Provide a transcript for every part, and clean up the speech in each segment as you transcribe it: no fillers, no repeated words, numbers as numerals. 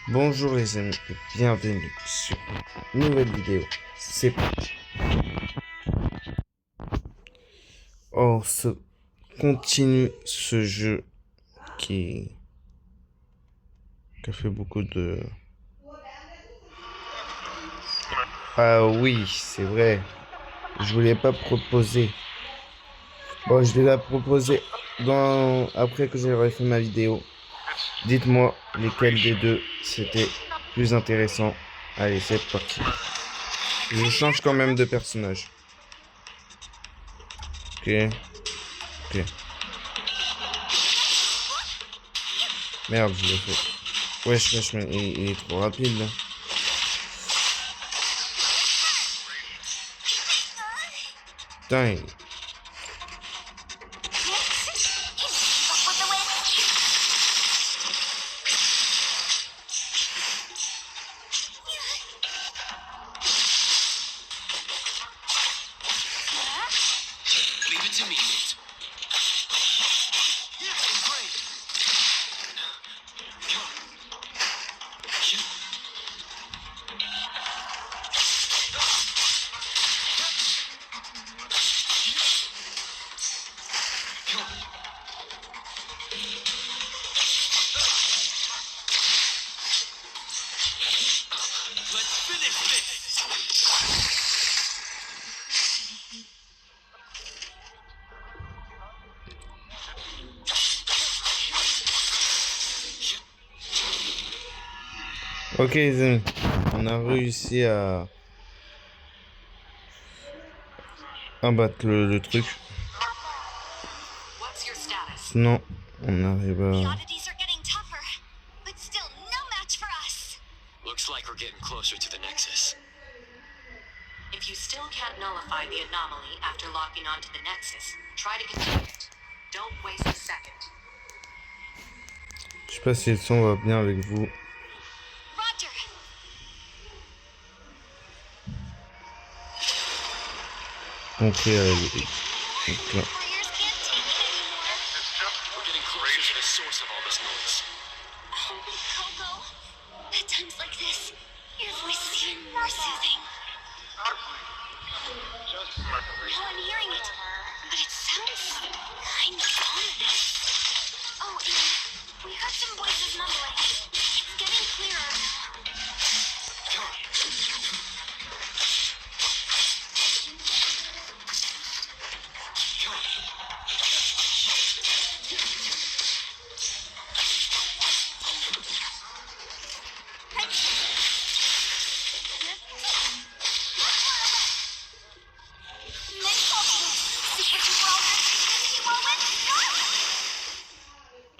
Bonjour les amis et bienvenue sur une nouvelle vidéo. C'est parti. On se continue ce jeu qui a fait beaucoup de... Ah oui, c'est vrai. Je voulais pas proposer. Bon, je vais la proposer après que j'aurai fait ma vidéo. Dites-moi lesquels des deux c'était plus intéressant. Allez, c'est parti. Je change quand même de personnage. Ok. Ok. Merde, je l'ai fait. Wesh, mais il est trop rapide là. Putain. Ok les amis, on a réussi à abattre le truc. Sinon, on arrive à... Looks like we're getting closer to the Nexus. If you still can't nullify the anomaly after locking onto the Nexus, try to contain it. Don't waste a second. Je sais pas si le son va bien avec vous. Roger. Ok, allez. Players can't take it anymore. We're getting closer to the source of all this noise. Oh, Coco. At times like this, your voice is even more soothing. Now I'm hearing it, but it sounds kind of ominous. Oh, and we heard some voices mumbling. It's getting clearer.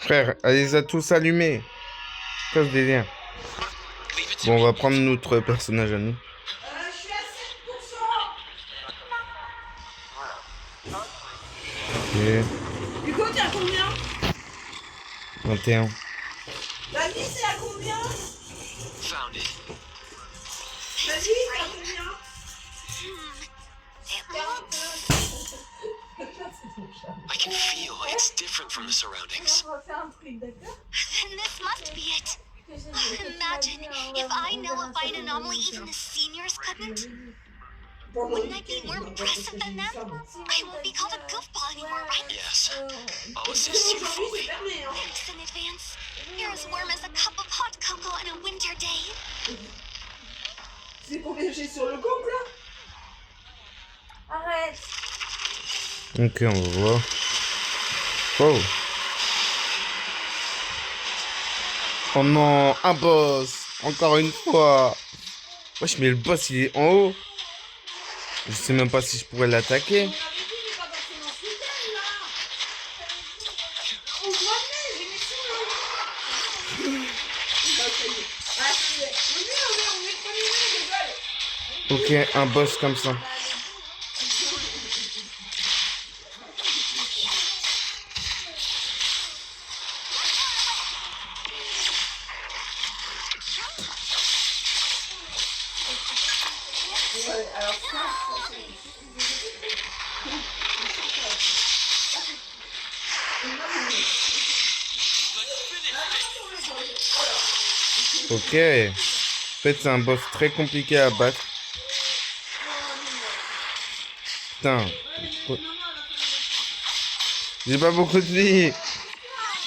Frère, elle les a tous allumés. C'est quoi ce délire? Bon, on va prendre notre personnage à nous. Je suis à 7%. Ok. Hugo, t'es à combien? 21. Dani, c'est à combien? Found it. Dani, c'est à combien? I can feel it's different from the surroundings. On va faire un truc, d'accord? Then this must be it. Imagine if I nullify an anomaly even the seniors couldn't. Wouldn't I be more impressive than them? I won't be called a goofball anymore, right? Yes. I'll assist you fully. Thanks in advance. You're as warm as a cup of hot cocoa on a winter day. C'est combien j'ai sur le compte là? Arrête. Ok, on va voir. Oh. Oh non, un boss. Encore une fois. Wesh, mais le boss, il est en haut. Je sais même pas si je pourrais l'attaquer. On avait dit, mais pas forcément sous elle là. On doit venir, j'ai mis sous l'eau. Ah, ça y est. On est premier, les gars. Ok, un boss comme ça. Ouais, alors ça, c'est... Ok. En fait, c'est un boss très compliqué à battre. Putain. J'ai pas beaucoup de vie.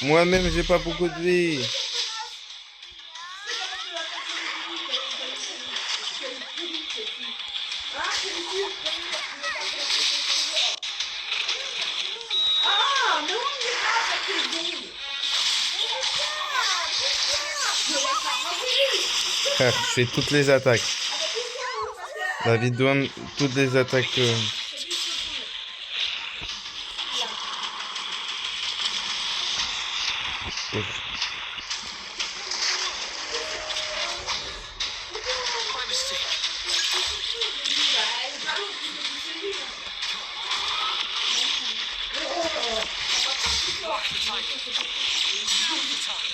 Moi-même, j'ai pas beaucoup de vie. Ah, mais on n'est pas avec les bons. Frère, je fais toutes les attaques. La vidéo, toutes les attaques. My mistake. Block the tiger. Now's the time.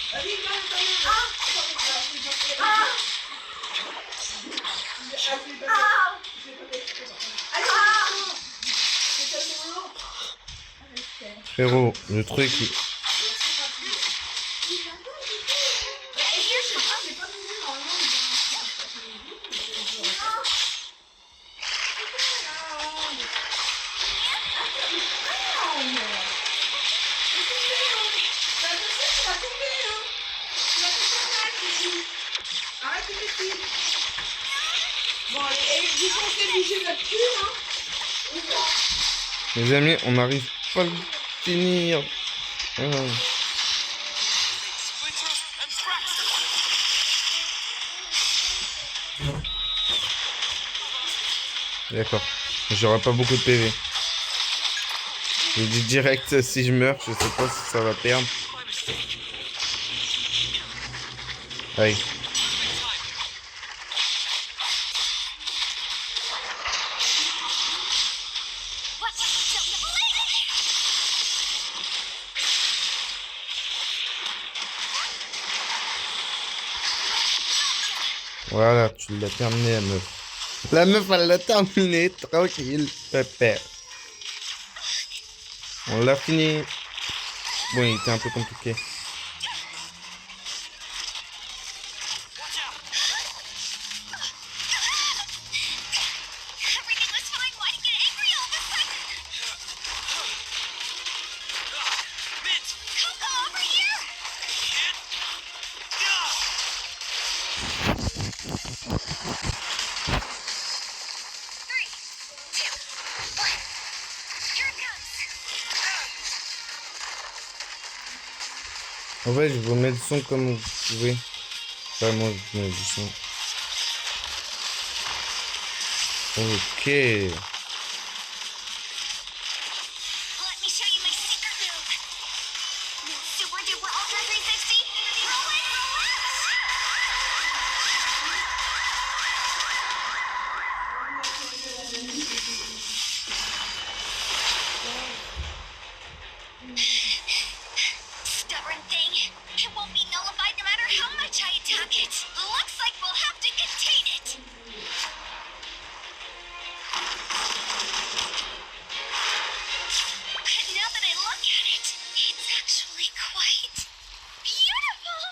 Frérot, le truc. Arrête de bêtises. Bon, allez, vous pensez bouger votre cul, hein? Les amis, on n'arrive pas à le finir. Ah. Splinter and Fracture. D'accord. J'aurai pas beaucoup de PV. Je dis direct, si je meurs, je sais pas si ça va perdre. My mistake. Allez. What? Voilà, tu l'as terminé, la meuf. La meuf, elle l'a terminé, tranquille, pépère. On l'a fini. Bon, il était un peu compliqué. Watch out. Everything was fine. Why did you get angry all of a sudden? Mint. Coco, over here! Hit. Three, two, one. Here it comes. En fait, je vous mets le son comme vous pouvez. Enfin, moi, je mets du son. Ok. Let me show you my secret move. Super duper ultra 360. Roll it, Stubborn thing. It won't be nullified no matter how much I attack it. Looks like we'll have to contain it. But now that I look at it, it's actually quite beautiful.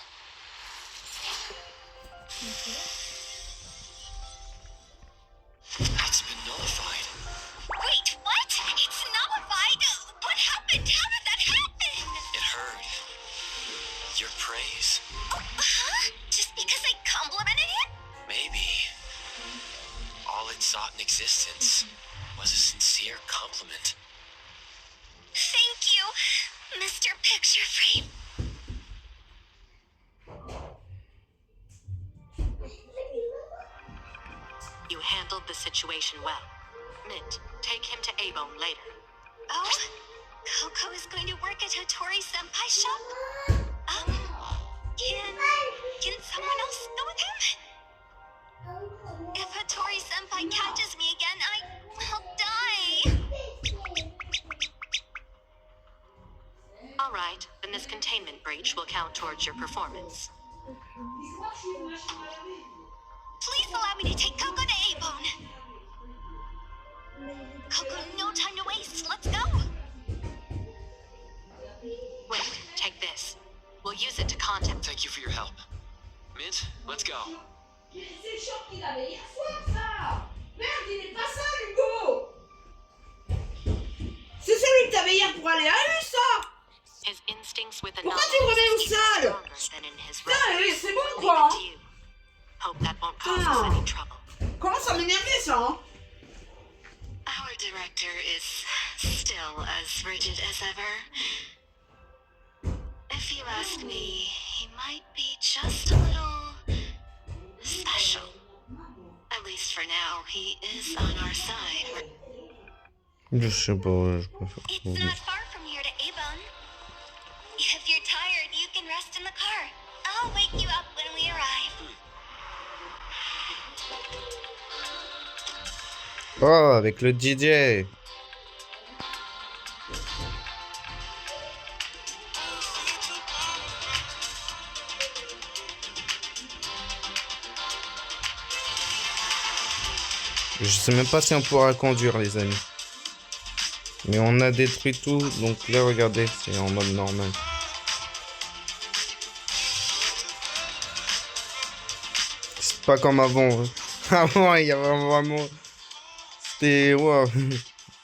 It's been nullified. Wait, what? It's nullified? What happened? How did that happen? It heard your praise. Huh? Just because I complimented it? Maybe all it sought in existence was a sincere compliment. Thank you, Mr. Picture Frame. You handled the situation well. Mint, take him to A-Bone later. Oh, Coco is going to work at Hattori Senpai's shop? Can someone else go with him? If Hattori Senpai catches me again, I'll die. All right, then this containment breach will count towards your performance. Please allow me to take Coco to A-Bone. Coco, no time to waste. Let's go. Wait, take this. We'll use it to contact. Thank you for your help. Mint, go. Mais c'est le short qu'il avait hier soir, ça. Merde, il est pas ça, Hugo. C'est celui que t'avais hier pour aller à lui, ça. His instincts with Pourquoi tu me remets au sol? Putain, c'est bon, quoi. Hope that won't cause us any trouble. Commence à m'énerver, ça, hein. Our director is still as rigid as ever. If you ask me, he might be just a little special. At least for now, he is on our side. Je sais pas, je préfère It's trouver. not far from here to A-Bone. If you're tired, you can rest in the car. I'll wake you up when we arrive. Oh, avec le DJ. Je sais même pas si on pourra conduire, les amis. Mais on a détruit tout, donc là, regardez, c'est en mode normal. C'est pas comme avant. Hein. Avant, il y avait vraiment... C'était... Wow.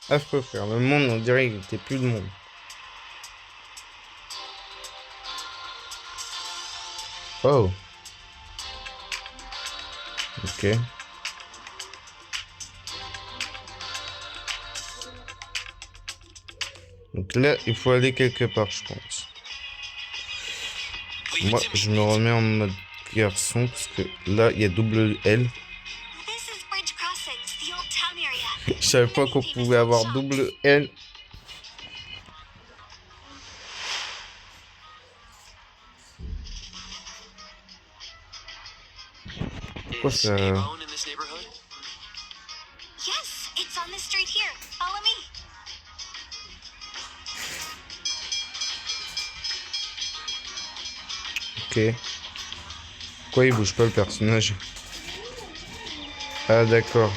Affreux, frère. Le monde, on dirait qu'il était plus de monde. Oh. Ok. Donc là, il faut aller quelque part, je pense. Moi, je me remets en mode garçon, parce que là, il y a double L. This is Bridge Crossings, the old town area. Je savais pas qu'on pouvait avoir double L. Pourquoi Is ça... A-Bone in this neighborhood? Yes, it's on this street here. Follow me. Ok. Pourquoi il bouge pas le personnage? Ah d'accord.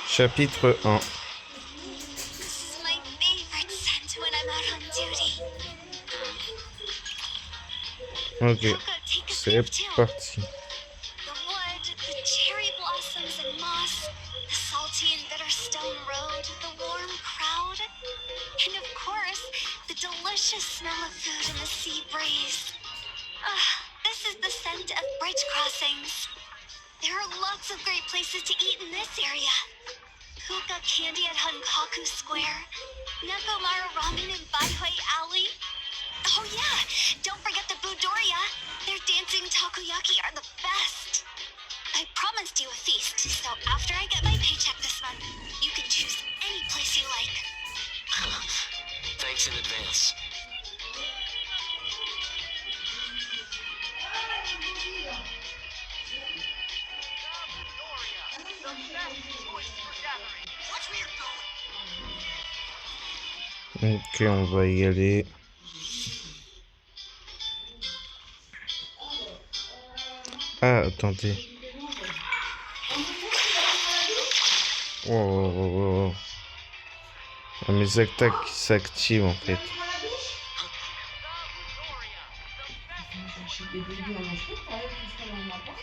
Chapitre 1. This is my favorite scent when I'm out on duty. Ok. Coco, take a C'est sniff too. parti. The wood, the cherry blossoms and moss, the salty and bitter stone road, the warm crowd, and of course, the delicious smell of food in the sea breeze. This is the scent of Bridge Crossings. There are lots of great places to eat in this area. Kuka Candy at Hankaku Square, Nekomara Ramen in Baihui Alley. Oh yeah, don't forget the Budoria. Their dancing takoyaki are the best. I promised you a feast, so after I get my paycheck this month, you can choose any place you like. Thanks in advance. Ok, on va y aller. Ah, attendez. Oh, oh, oh, oh. Ah, mes attaques qui s'activent en fait. J'ai des bébés en Afrique, quand même, parce qu'on en a pas.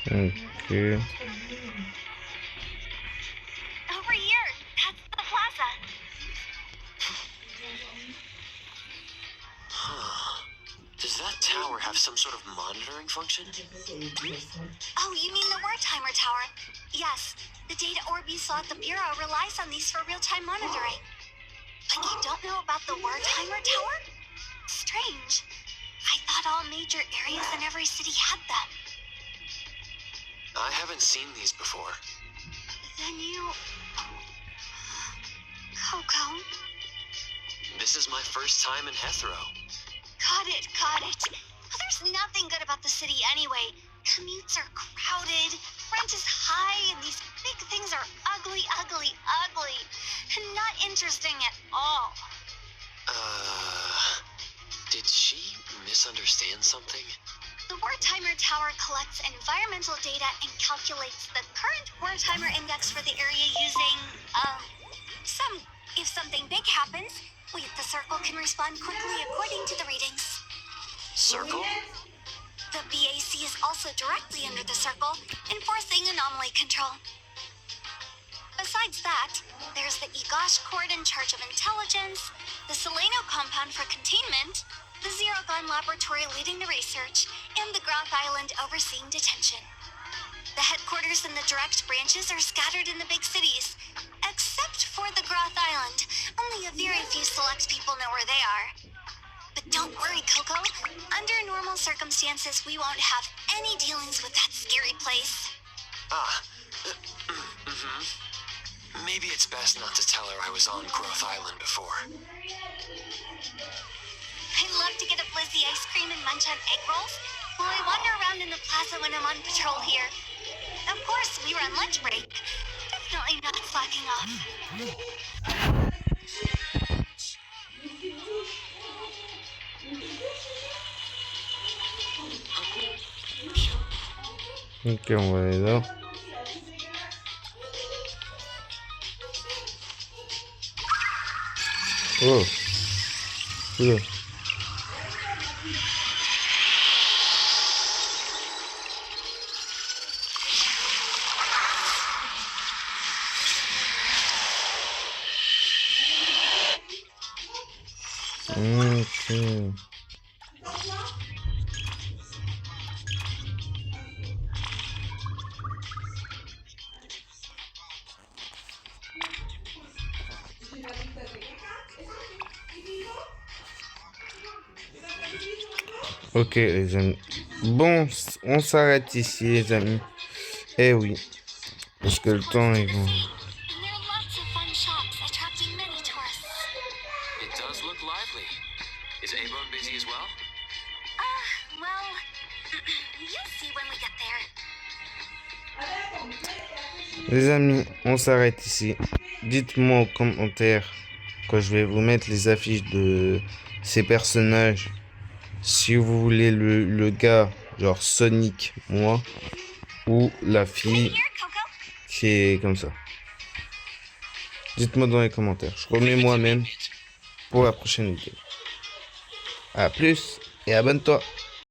Ok. Over here, that's the plaza. Does that tower have some sort of monitoring function? Oh, you mean the Wertheimer Tower? Yes, the data orb you saw at the Bureau relies on these for real-time monitoring. But you don't know about the Wertheimer Tower? Strange. I thought all major areas in every city had them. I haven't seen these before. Then you... Coco? This is my first time in Hethro. Got it, got it. There's nothing good about the city anyway. Commutes are crowded, rent is high, and these big things are ugly, ugly, ugly. And not interesting at all. Did she misunderstand something? The Wartimer Tower collects environmental data and calculates the current Wartimer index for the area using, if something big happens, we at the Circle can respond quickly according to the readings. Circle? The BAC is also directly under the Circle, enforcing anomaly control. Besides that, there's the Egosh Court in charge of intelligence, the Seleno compound for containment, the Zero Gun laboratory leading the research, and the Groth Island overseeing detention. The headquarters and the direct branches are scattered in the big cities, except for the Groth Island. Only a very few select people know where they are. But don't worry, Coco. Under normal circumstances, we won't have any dealings with that scary place. Maybe it's best not to tell her I was on Groth Island before. I love to get a Blizzy ice cream and munch on egg rolls while I wander around in the plaza when I'm on patrol here. Of course, we were on lunch break. Definitely not slacking off. Ok, on va aller là. Oh. Oula. Ok. Ok les amis. Bon, on s'arrête ici les amis. Eh oui. Parce que le temps est bon. And there are lots of fun shops attracting many tourists. It does look lively. Is Abon busy as well? Well, you'll see when we get there. Les amis, on s'arrête ici. Dites-moi en commentaire quand je vais vous mettre les affiches de ces personnages. Si vous voulez le gars, genre Sonic, moi, ou la fille Here, Coco. qui est comme ça. Dites-moi dans les commentaires. Je remets moi-même pour la prochaine vidéo. A plus et abonne-toi.